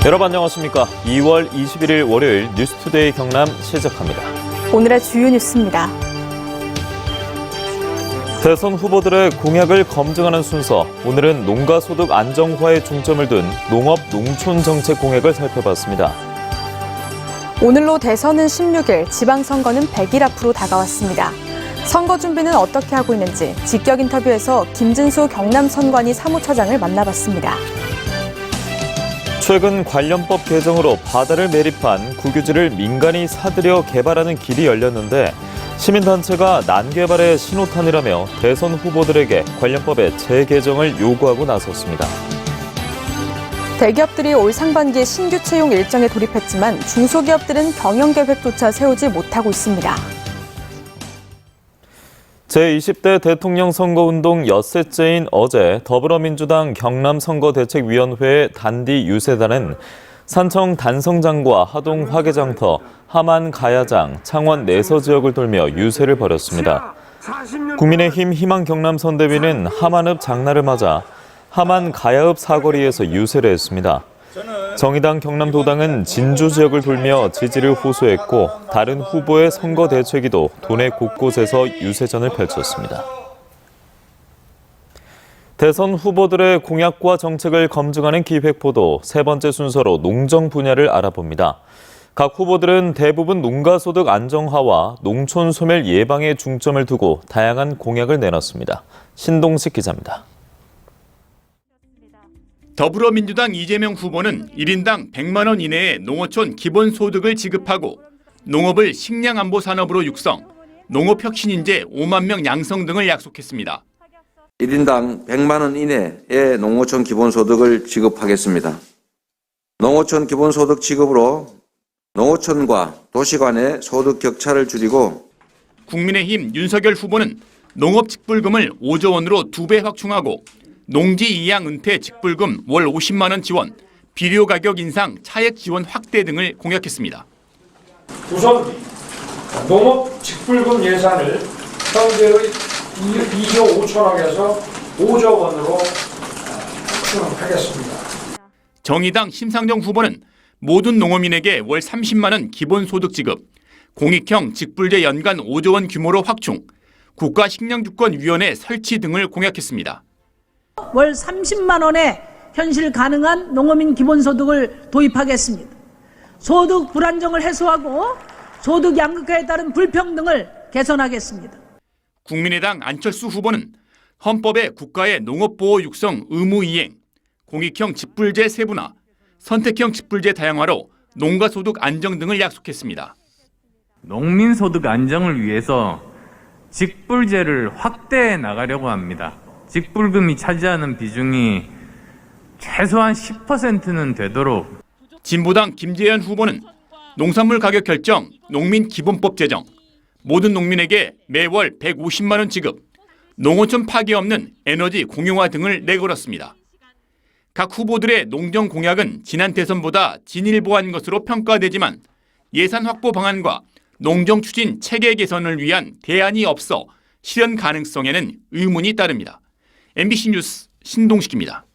여러분 안녕하십니까. 2월 21일 월요일 뉴스투데이 경남 시작합니다. 오늘의 주요 뉴스입니다. 대선 후보들의 공약을 검증하는 순서. 오늘은 농가소득 안정화에 중점을 둔 농업 농촌 정책 공약을 살펴봤습니다. 오늘로 대선은 16일, 지방선거는 100일 앞으로 다가왔습니다. 선거 준비는 어떻게 하고 있는지 직격 인터뷰에서 김진수 경남선관위 사무처장을 만나봤습니다. 최근 관련법 개정으로 바다를 매립한 국유지를 민간이 사들여 개발하는 길이 열렸는데 시민단체가 난개발의 신호탄이라며 대선 후보들에게 관련법의 재개정을 요구하고 나섰습니다. 대기업들이 올 상반기에 신규 채용 일정에 돌입했지만 중소기업들은 경영계획조차 세우지 못하고 있습니다. 제20대 대통령 선거운동 엿새째인 어제 더불어민주당 경남선거대책위원회 단디 유세단은 산청 단성장과 하동 화개장터, 함안 가야장, 창원 내서 지역을 돌며 유세를 벌였습니다. 국민의힘 희망 경남선대위는 함안읍 장날을 맞아 함안 가야읍 사거리에서 유세를 했습니다. 정의당 경남도당은 진주 지역을 돌며 지지를 호소했고 다른 후보의 선거 대책위도 도내 곳곳에서 유세전을 펼쳤습니다. 대선 후보들의 공약과 정책을 검증하는 기획보도 세 번째 순서로 농정 분야를 알아봅니다. 각 후보들은 대부분 농가소득 안정화와 농촌 소멸 예방에 중점을 두고 다양한 공약을 내놨습니다. 신동식 기자입니다. 더불어민주당 이재명 후보는 1인당 100만 원 이내의 농어촌 기본소득을 지급하고 농업을 식량안보 산업으로 육성, 농업혁신인재 5만 명 양성 등을 약속했습니다. 1인당 100만 원 이내의 농어촌 기본소득을 지급하겠습니다. 농어촌 기본소득 지급으로 농어촌과 도시 간의 소득 격차를 줄이고 국민의힘 윤석열 후보는 농업직불금을 5조 원으로 2배 확충하고 농지 이양 은퇴 직불금 월 50만 원 지원, 비료 가격 인상 차액 지원 확대 등을 공약했습니다. 우선 농업 직불금 예산을 현재의 2조 5천억에서 5조 원으로 확충하겠습니다. 정의당 심상정 후보는 모든 농어민에게 월 30만 원 기본소득 지급, 공익형 직불제 연간 5조 원 규모로 확충, 국가식량주권위원회 설치 등을 공약했습니다. 월 30만 원의 현실 가능한 농어민 기본소득을 도입하겠습니다. 소득 불안정을 해소하고 소득 양극화에 따른 불평등을 개선하겠습니다. 국민의당 안철수 후보는 헌법에 국가의 농업보호 육성 의무 이행, 공익형 직불제 세분화, 선택형 직불제 다양화로 농가소득 안정 등을 약속했습니다. 농민소득 안정을 위해서 직불제를 확대해 나가려고 합니다. 직불금이 차지하는 비중이 최소한 10%는 되도록. 진보당 김재현 후보는 농산물 가격 결정, 농민 기본법 제정, 모든 농민에게 매월 150만 원 지급, 농어촌 파괴 없는 에너지 공용화 등을 내걸었습니다. 각 후보들의 농정 공약은 지난 대선보다 진일보한 것으로 평가되지만 예산 확보 방안과 농정 추진 체계 개선을 위한 대안이 없어 실현 가능성에는 의문이 따릅니다. MBC 뉴스 신동식입니다.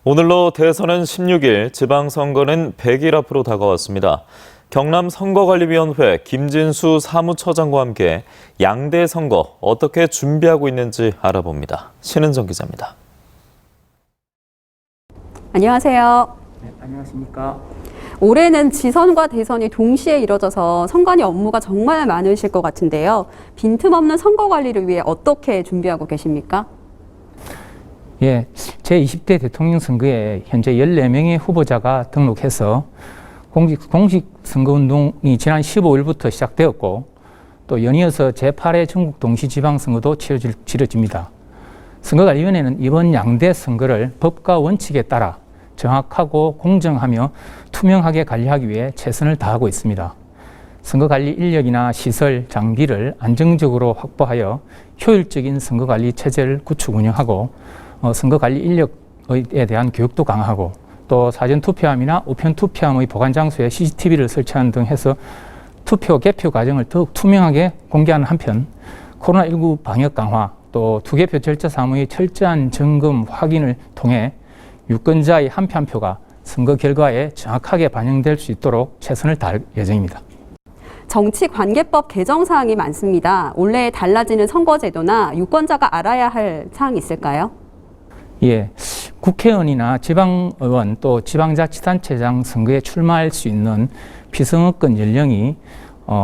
오늘로 대선은 16일, 지방선거는 100일 앞으로 다가왔습니다. 경남선거관리위원회 김진수 사무처장과 함께 양대 선거 어떻게 준비하고 있는지 알아봅니다. 신은정 기자입니다. 안녕하세요. 네, 안녕하십니까. 올해는 지선과 대선이 동시에 이뤄져서 선관위 업무가 정말 많으실 것 같은데요. 빈틈없는 선거 관리를 위해 어떻게 준비하고 계십니까? 예, 제20대 대통령 선거에 현재 14명의 후보자가 등록해서 공식 선거운동이 지난 15일부터 시작되었고 또 연이어서 제8회 전국 동시지방선거도 치러집니다. 선거관리위원회는 이번 양대 선거를 법과 원칙에 따라 정확하고 공정하며 투명하게 관리하기 위해 최선을 다하고 있습니다. 선거관리 인력이나 시설, 장비를 안정적으로 확보하여 효율적인 선거관리 체제를 구축 운영하고 선거관리 인력에 대한 교육도 강화하고 또 사전투표함이나 우편투표함의 보관장소에 CCTV를 설치하는 등 해서 투표, 개표 과정을 더욱 투명하게 공개하는 한편 코로나19 방역 강화, 또 투개표 절차 사무의 철저한 점검, 확인을 통해 유권자의 한 표 한 표가 선거 결과에 정확하게 반영될 수 있도록 최선을 다할 예정입니다. 정치관계법 개정 사항이 많습니다. 올해 달라지는 선거제도나 유권자가 알아야 할 사항이 있을까요? 예, 국회의원이나 지방의원 또 지방자치단체장 선거에 출마할 수 있는 피선거권 연령이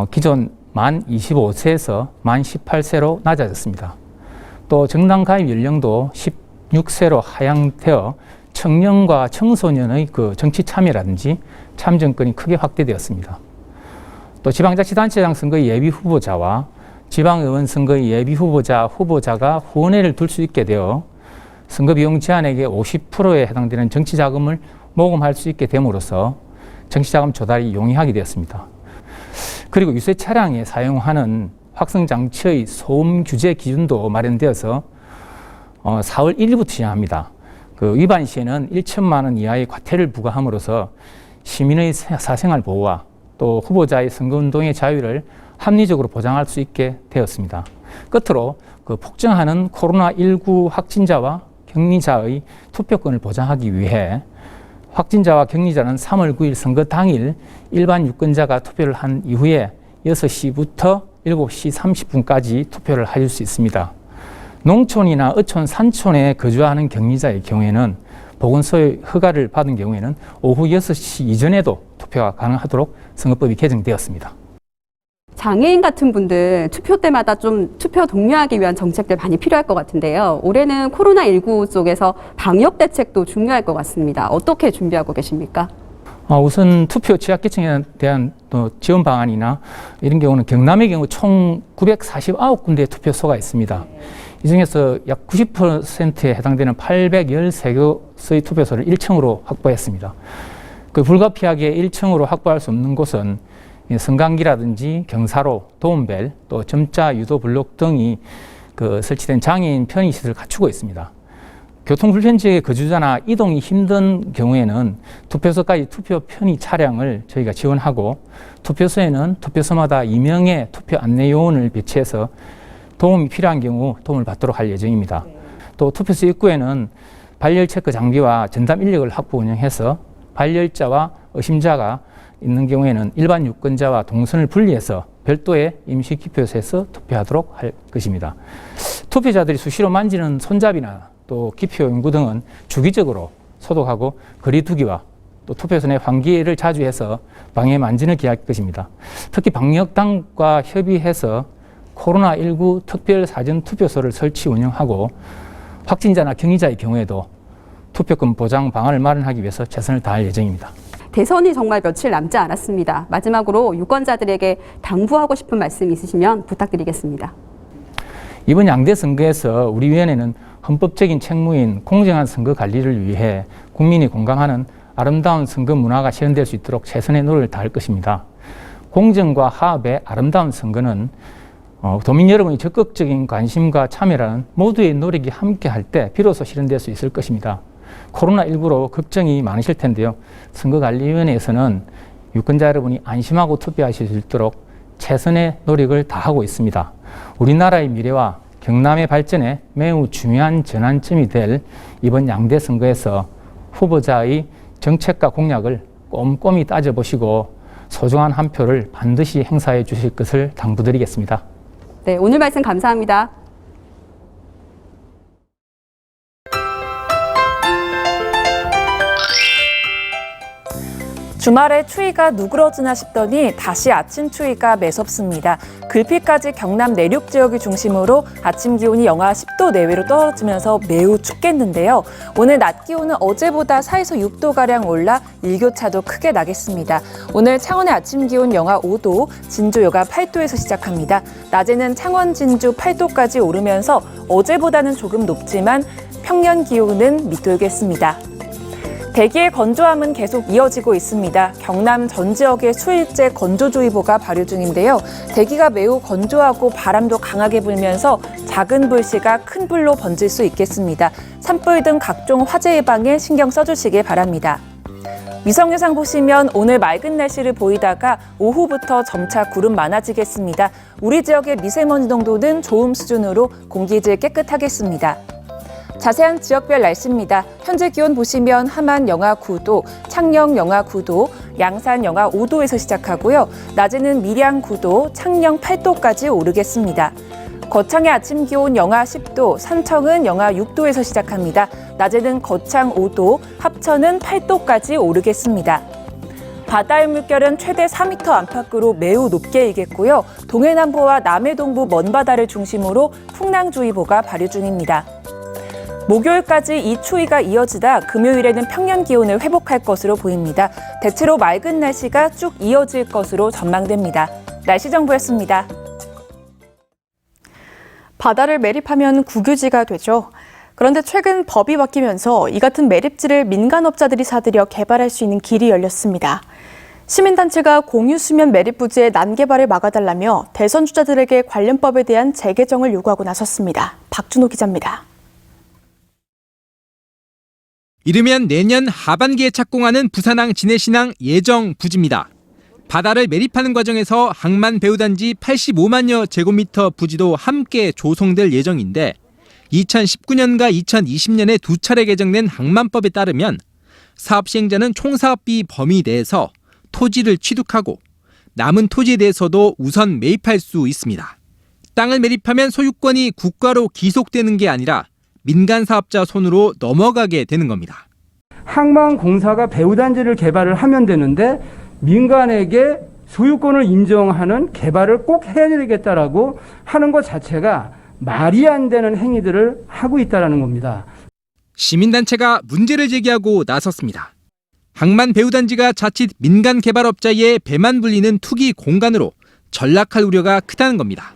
기존 만 25세에서 만 18세로 낮아졌습니다. 또 정당 가입 연령도 16세로 하향되어 청년과 청소년의 그 정치 참여라든지 참정권이 크게 확대되었습니다. 또 지방자치단체장 선거의 예비 후보자와 지방의원 선거의 예비 후보자가 후원회를 둘 수 있게 되어 선거 비용 제한액의 50%에 해당되는 정치자금을 모금할 수 있게 됨으로써 정치자금 조달이 용이하게 되었습니다. 그리고 유세 차량에 사용하는 확성장치의 소음 규제 기준도 마련되어서 4월 1일부터 시행합니다. 그 위반 시에는 1천만 원 이하의 과태를 부과함으로써 시민의 사생활 보호와 또 후보자의 선거운동의 자유를 합리적으로 보장할 수 있게 되었습니다. 끝으로 그 폭증하는 코로나19 확진자와 격리자의 투표권을 보장하기 위해 확진자와 격리자는 3월 9일 선거 당일 일반 유권자가 투표를 한 이후에 6시부터 7시 30분까지 투표를 하실 수 있습니다. 농촌이나 어촌, 산촌에 거주하는 격리자의 경우에는 보건소의 허가를 받은 경우에는 오후 6시 이전에도 투표가 가능하도록 선거법이 개정되었습니다. 장애인 같은 분들 투표 때마다 좀 투표 독려하기 위한 정책들 많이 필요할 것 같은데요. 올해는 코로나19 속에서 방역 대책도 중요할 것 같습니다. 어떻게 준비하고 계십니까? 우선 투표 취약계층에 대한 지원 방안이나 이런 경우는 경남의 경우 총 949군데의 투표소가 있습니다. 이 중에서 약 90%에 해당되는 813곳의 투표소를 1층으로 확보했습니다. 그 불가피하게 1층으로 확보할 수 없는 곳은 성강기라든지 경사로, 도움벨, 또 점자 유도 블록 등이 설치된 장애인 편의시설을 갖추고 있습니다. 교통불편 지역의 거주자나 이동이 힘든 경우에는 투표소까지 투표 편의 차량을 저희가 지원하고 투표소에는 투표소마다 2명의 투표 안내 요원을 배치해서 도움이 필요한 경우 도움을 받도록 할 예정입니다. 또 투표소 입구에는 발열 체크 장비와 전담 인력을 확보 운영해서 발열자와 의심자가 있는 경우에는 일반 유권자와 동선을 분리해서 별도의 임시 기표소에서 투표하도록 할 것입니다. 투표자들이 수시로 만지는 손잡이나 또 기표 용구 등은 주기적으로 소독하고 거리두기와 또 투표소 내 환기를 자주 해서 방해 만진을 기할 것입니다. 특히 방역당과 협의해서 코로나19 특별 사전 투표소를 설치 운영하고 확진자나 격리자의 경우에도 투표권 보장 방안을 마련하기 위해서 최선을 다할 예정입니다. 대선이 정말 며칠 남지 않았습니다. 마지막으로 유권자들에게 당부하고 싶은 말씀 있으시면 부탁드리겠습니다. 이번 양대 선거에서 우리 위원회는 헌법적인 책무인 공정한 선거 관리를 위해 국민이 공감하는 아름다운 선거 문화가 실현될 수 있도록 최선의 노력을 다할 것입니다. 공정과 화합의 아름다운 선거는 도민 여러분이 적극적인 관심과 참여라는 모두의 노력이 함께할 때 비로소 실현될 수 있을 것입니다. 코로나19로 걱정이 많으실 텐데요. 선거관리위원회에서는 유권자 여러분이 안심하고 투표하실 수 있도록 최선의 노력을 다하고 있습니다. 우리나라의 미래와 경남의 발전에 매우 중요한 전환점이 될 이번 양대 선거에서 후보자의 정책과 공약을 꼼꼼히 따져보시고 소중한 한 표를 반드시 행사해 주실 것을 당부드리겠습니다. 네, 오늘 말씀 감사합니다. 주말에 추위가 누그러지나 싶더니 다시 아침 추위가 매섭습니다. 글피까지 경남 내륙 지역을 중심으로 아침 기온이 영하 10도 내외로 떨어지면서 매우 춥겠는데요. 오늘 낮 기온은 어제보다 4에서 6도가량 올라 일교차도 크게 나겠습니다. 오늘 창원의 아침 기온 영하 5도, 진주 영하 8도에서 시작합니다. 낮에는 창원, 진주 8도까지 오르면서 어제보다는 조금 높지만 평년 기온은 밑돌겠습니다. 대기의 건조함은 계속 이어지고 있습니다. 경남 전 지역에 수일째 건조주의보가 발효 중인데요. 대기가 매우 건조하고 바람도 강하게 불면서 작은 불씨가 큰 불로 번질 수 있겠습니다. 산불 등 각종 화재 예방에 신경 써주시길 바랍니다. 위성예상 보시면 오늘 맑은 날씨를 보이다가 오후부터 점차 구름 많아지겠습니다. 우리 지역의 미세먼지 농도는 좋음 수준으로 공기질 깨끗하겠습니다. 자세한 지역별 날씨입니다. 현재 기온 보시면 함안 영하 9도, 창녕 영하 9도, 양산 영하 5도에서 시작하고요. 낮에는 밀양 9도, 창녕 8도까지 오르겠습니다. 거창의 아침 기온 영하 10도, 산청은 영하 6도에서 시작합니다. 낮에는 거창 5도, 합천은 8도까지 오르겠습니다. 바다의 물결은 최대 4m 안팎으로 매우 높게 일겠고요. 동해남부와 남해동부 먼바다를 중심으로 풍랑주의보가 발효 중입니다. 목요일까지 이 추위가 이어지다 금요일에는 평년 기온을 회복할 것으로 보입니다. 대체로 맑은 날씨가 쭉 이어질 것으로 전망됩니다. 날씨 정보였습니다. 바다를 매립하면 국유지가 되죠. 그런데 최근 법이 바뀌면서 이 같은 매립지를 민간업자들이 사들여 개발할 수 있는 길이 열렸습니다. 시민단체가 공유수면 매립 부지의 난개발을 막아달라며 대선 주자들에게 관련 법에 대한 재개정을 요구하고 나섰습니다. 박준호 기자입니다. 이르면 내년 하반기에 착공하는 부산항 진해신항 예정 부지입니다. 바다를 매립하는 과정에서 항만 배후단지 85만여 제곱미터 부지도 함께 조성될 예정인데 2019년과 2020년에 두 차례 개정된 항만법에 따르면 사업 시행자는 총사업비 범위 내에서 토지를 취득하고 남은 토지에 대해서도 우선 매입할 수 있습니다. 땅을 매립하면 소유권이 국가로 기속되는 게 아니라 민간 사업자 손으로 넘어가게 되는 겁니다. 항만공사가 배후단지를 개발을 하면 되는데 민간에게 소유권을 인정하는 개발을 꼭 해야 되겠다라고 하는 것 자체가 말이 안 되는 행위들을 하고 있다는 겁니다. 시민단체가 문제를 제기하고 나섰습니다. 항만 배후단지가 자칫 민간 개발업자의 배만 불리는 투기 공간으로 전락할 우려가 크다는 겁니다.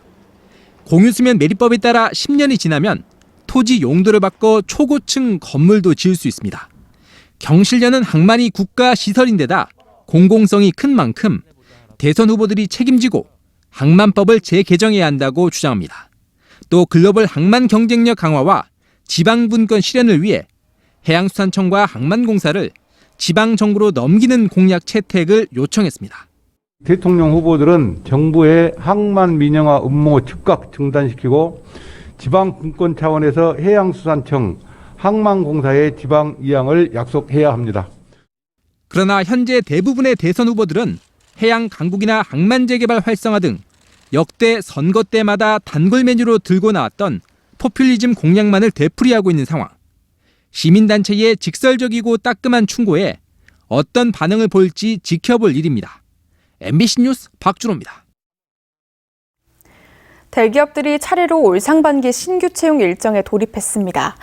공유수면 매립법에 따라 10년이 지나면 토지 용도를 바꿔 초고층 건물도 지을 수 있습니다. 경실련은 항만이 국가시설인데다 공공성이 큰 만큼 대선 후보들이 책임지고 항만법을 재개정해야 한다고 주장합니다. 또 글로벌 항만 경쟁력 강화와 지방분권 실현을 위해 해양수산청과 항만공사를 지방정부로 넘기는 공약 채택을 요청했습니다. 대통령 후보들은 정부의 항만 민영화 음모 즉각 중단시키고 지방분권 차원에서 해양수산청, 항만공사의 지방 이양을 약속해야 합니다. 그러나 현재 대부분의 대선 후보들은 해양 강국이나 항만 재개발 활성화 등 역대 선거 때마다 단골 메뉴로 들고 나왔던 포퓰리즘 공약만을 되풀이하고 있는 상황. 시민단체의 직설적이고 따끔한 충고에 어떤 반응을 보일지 지켜볼 일입니다. MBC 뉴스 박준호입니다. 대기업들이 차례로 올 상반기 신규 채용 일정에 돌입했습니다.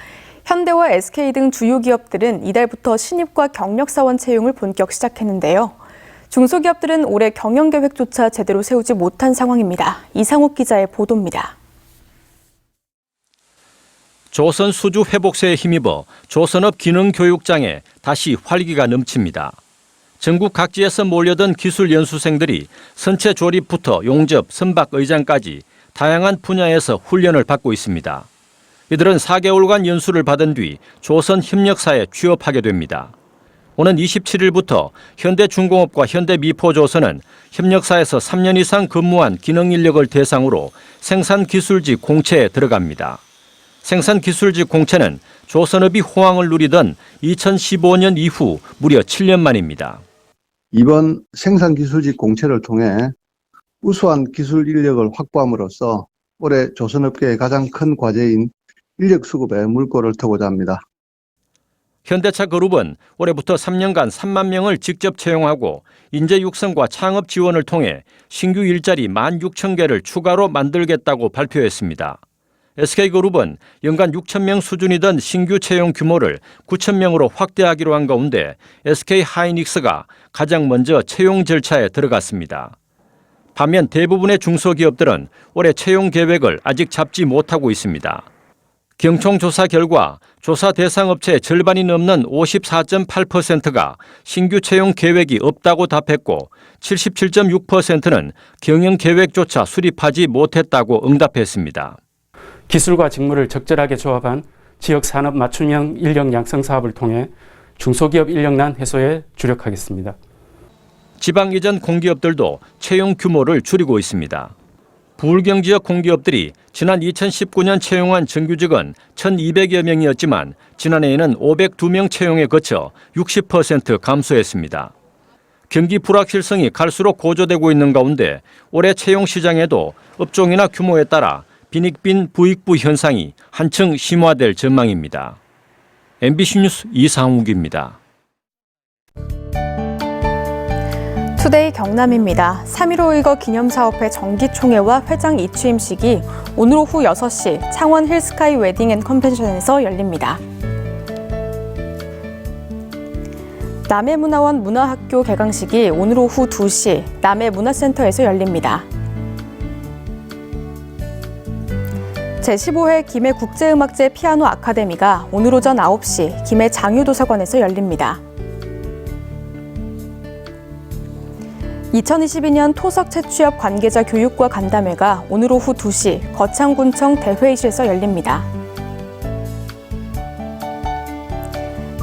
현대와 SK 등 주요 기업들은 이달부터 신입과 경력사원 채용을 본격 시작했는데요. 중소기업들은 올해 경영계획조차 제대로 세우지 못한 상황입니다. 이상욱 기자의 보도입니다. 조선 수주 회복세에 힘입어 조선업 기능교육장에 다시 활기가 넘칩니다. 전국 각지에서 몰려든 기술 연수생들이 선체 조립부터 용접, 선박 의장까지 다양한 분야에서 훈련을 받고 있습니다. 이들은 4개월간 연수를 받은 뒤 조선협력사에 취업하게 됩니다. 오는 27일부터 현대중공업과 현대미포조선은 협력사에서 3년 이상 근무한 기능인력을 대상으로 생산기술직 공채에 들어갑니다. 생산기술직 공채는 조선업이 호황을 누리던 2015년 이후 무려 7년 만입니다. 이번 생산기술직 공채를 통해 우수한 기술 인력을 확보함으로써 올해 조선업계의 가장 큰 과제인 인력 수급에 물꼬를 트고자 합니다. 현대차 그룹은 올해부터 3년간 3만 명을 직접 채용하고 인재 육성과 창업 지원을 통해 신규 일자리 16,000개를 추가로 만들겠다고 발표했습니다. SK그룹은 연간 6,000명 수준이던 신규 채용 규모를 9,000명으로 확대하기로 한 가운데 SK하이닉스가 가장 먼저 채용 절차에 들어갔습니다. 반면 대부분의 중소기업들은 올해 채용 계획을 아직 잡지 못하고 있습니다. 경총조사 결과 조사 대상 업체의 절반이 넘는 54.8%가 신규 채용 계획이 없다고 답했고 77.6%는 경영 계획조차 수립하지 못했다고 응답했습니다. 기술과 직무를 적절하게 조합한 지역산업 맞춤형 인력 양성 사업을 통해 중소기업 인력난 해소에 주력하겠습니다. 지방 이전 공기업들도 채용 규모를 줄이고 있습니다. 부울경 지역 공기업들이 지난 2019년 채용한 정규직은 1,200여 명이었지만 지난해에는 502명 채용에 거쳐 60% 감소했습니다. 경기 불확실성이 갈수록 고조되고 있는 가운데 올해 채용 시장에도 업종이나 규모에 따라 빈익빈 부익부 현상이 한층 심화될 전망입니다. MBC 뉴스 이상욱입니다. 투데이 경남입니다. 3.15 의거 기념사업회 정기총회와 회장 이취임식이 오늘 오후 6시 창원 힐스카이 웨딩 앤 컨벤션에서 열립니다. 남해문화원 문화학교 개강식이 오늘 오후 2시 남해문화센터에서 열립니다. 제15회 김해국제음악제 피아노 아카데미가 오늘 오전 9시 김해 장유도서관에서 열립니다. 2022년 토석 채취업 관계자 교육과 간담회가 오늘 오후 2시 거창군청 대회의실에서 열립니다.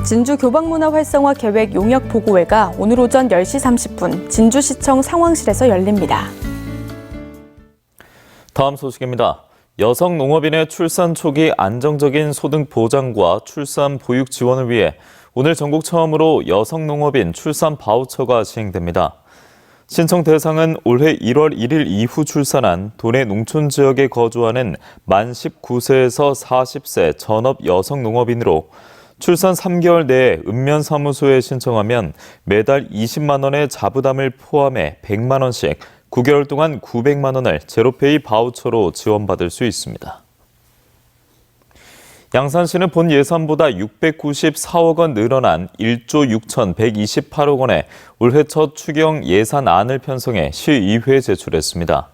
진주 교방문화 활성화 계획 용역 보고회가 오늘 오전 10시 30분 진주시청 상황실에서 열립니다. 다음 소식입니다. 여성 농업인의 출산 초기 안정적인 소득 보장과 출산 보육 지원을 위해 오늘 전국 처음으로 여성 농업인 출산 바우처가 시행됩니다. 신청 대상은 올해 1월 1일 이후 출산한 도내 농촌 지역에 거주하는 만 19세에서 40세 전업 여성 농업인으로 출산 3개월 내에 읍면사무소에 신청하면 매달 20만 원의 자부담을 포함해 100만 원씩 9개월 동안 900만 원을 제로페이 바우처로 지원받을 수 있습니다. 양산시는 본 예산보다 694억 원 늘어난 1조 6,128억 원의 올해 첫 추경 예산안을 편성해 시의회에 제출했습니다.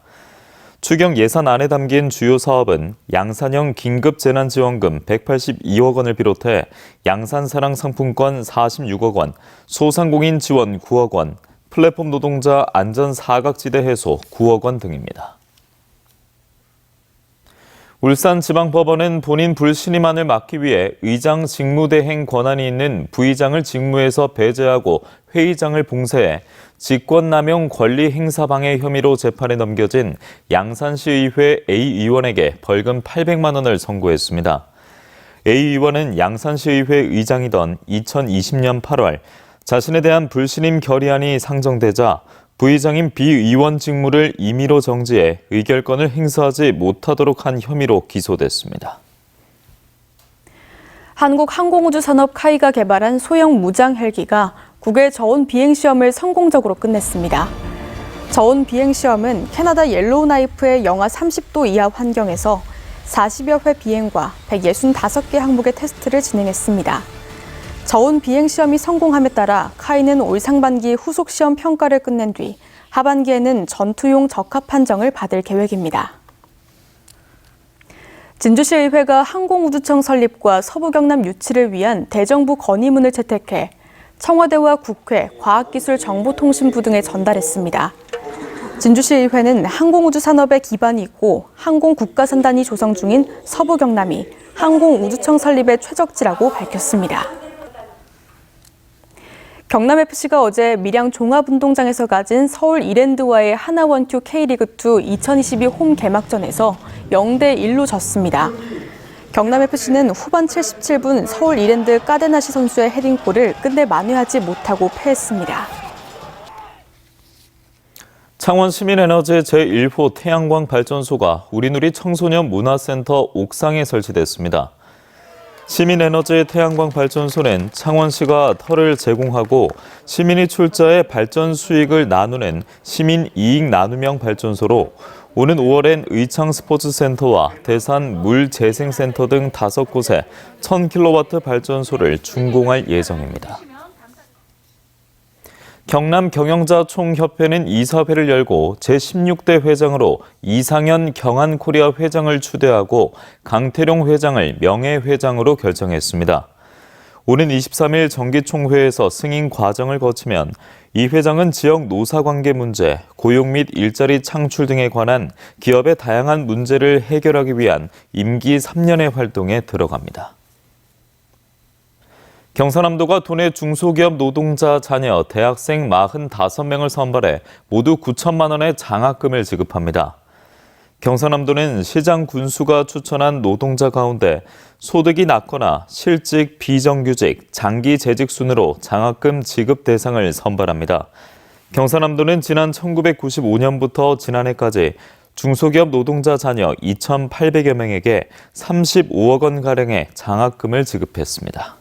추경 예산안에 담긴 주요 사업은 양산형 긴급재난지원금 182억 원을 비롯해 양산사랑 상품권 46억 원, 소상공인 지원 9억 원, 플랫폼 노동자 안전사각지대 해소 9억 원 등입니다. 울산지방법원은 본인 불신임안을 막기 위해 의장 직무대행 권한이 있는 부의장을 직무에서 배제하고 회의장을 봉쇄해 직권남용 권리행사방해 혐의로 재판에 넘겨진 양산시의회 A 의원에게 벌금 800만 원을 선고했습니다. A 의원은 양산시의회 의장이던 2020년 8월 자신에 대한 불신임 결의안이 상정되자 부의장인 B 의원 직무를 임의로 정지해 의결권을 행사하지 못하도록 한 혐의로 기소됐습니다. 한국항공우주산업 카이가 개발한 소형 무장 헬기가 국외 저온 비행시험을 성공적으로 끝냈습니다. 저온 비행시험은 캐나다 옐로우나이프의 영하 30도 이하 환경에서 40여 회 비행과 165개 항목의 테스트를 진행했습니다. 저온 비행시험이 성공함에 따라 카이는 올 상반기 후속시험 평가를 끝낸 뒤 하반기에는 전투용 적합 판정을 받을 계획입니다. 진주시의회가 항공우주청 설립과 서부경남 유치를 위한 대정부 건의문을 채택해 청와대와 국회, 과학기술정보통신부 등에 전달했습니다. 진주시의회는 항공우주 산업에 기반이 있고 항공국가선단이 조성 중인 서부경남이 항공우주청 설립의 최적지라고 밝혔습니다. 경남FC가 어제 밀양 종합운동장에서 가진 서울 이랜드와의 하나원큐 K리그2 2022 홈 개막전에서 0대1로 졌습니다. 경남FC는 후반 77분 서울 이랜드 까데나시 선수의 헤딩골을 끝내 만회하지 못하고 패했습니다. 창원 시민에너지 제1호 태양광 발전소가 우리누리 청소년 문화센터 옥상에 설치됐습니다. 시민에너지 태양광 발전소는 창원시가 터를 제공하고 시민이 출자해 발전 수익을 나누는 시민 이익 나눔형 발전소로 오는 5월엔 의창 스포츠센터와 대산 물재생센터 등 5곳에 1000kW 발전소를 준공할 예정입니다. 경남 경영자 총협회는 이사회를 열고 제16대 회장으로 이상현 경한코리아 회장을 추대하고 강태룡 회장을 명예회장으로 결정했습니다. 오는 23일 정기총회에서 승인 과정을 거치면 이 회장은 지역 노사관계 문제, 고용 및 일자리 창출 등에 관한 기업의 다양한 문제를 해결하기 위한 임기 3년의 활동에 들어갑니다. 경상남도가 도내 중소기업 노동자 자녀 대학생 45명을 선발해 모두 9천만 원의 장학금을 지급합니다. 경상남도는 시장 군수가 추천한 노동자 가운데 소득이 낮거나 실직, 비정규직, 장기 재직 순으로 장학금 지급 대상을 선발합니다. 경상남도는 지난 1995년부터 지난해까지 중소기업 노동자 자녀 2,800여 명에게 35억 원가량의 장학금을 지급했습니다.